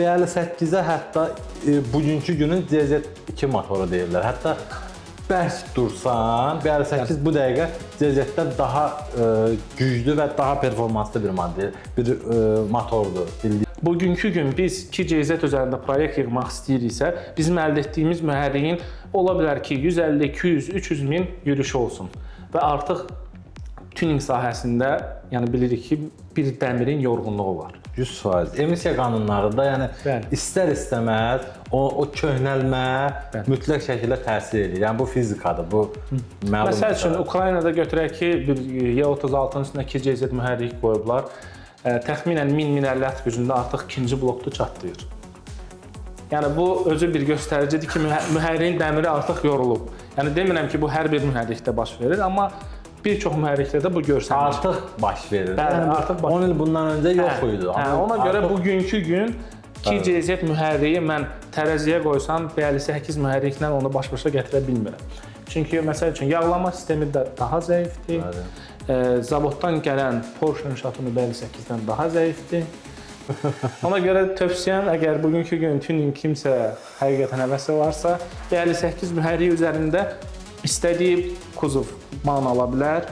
B58-ə hətta bugünkü günün CZ2 motoru deyirlər. Hətta bərk dursan, B58 bu dəqiqə CZ-dən daha güclü və daha performanslı bir model, bir motordur. Bugünkü gün biz 2CZ üzərində proyekt yığmaq istəyiriksə, bizim əldə etdiyimiz mühərriyin ola bilər ki, 150, 200, 300 min yürüyüşü olsun və artıq tuning sahəsində, yəni bilirik ki, bir dəmirin yorğunluğu var. 100%. Emisiya qanunları da yəni istər-istəməz o köhnəlmə mütləq şəkildə təsir edir. Yəni bu fizikadır, bu məlumdur. Məsəl üçün Ukraynada götürək ki, bir Y36-nın üstünə 2CZ mühərrik qoyublar. Təxminən 1000-1050 at gücündə artıq ikinci blokda çatlayır. Yəni bu özü bir göstəricidir ki, mühərriyin dəmiri artıq yorulub. Yəni demirəm ki, bu hər bir mühərrikdə baş verir, amma bir çox mühərriklərdə bu görsənir. Artıq baş verir. Bəli, artıq baş verir. 10 il bundan öncə yox idi. Ona görə bugünkü gün 2CZ mühərriyi mən tərəziyə qoysam, B58 mühərriklə onu baş-başa gətirə bilmirəm. Çünki məsəl üçün yağlama sistemi də daha zəifdir. Zavoddan gələn Porsche inşaatını B58-dən daha zəifdir. Ona görə tövsiyəm, əgər bugünkü gün tuning kimsə həqiqətən həvəsi varsa, B58 mühərriyi üzərində istədiyi kuzov man ala bilər.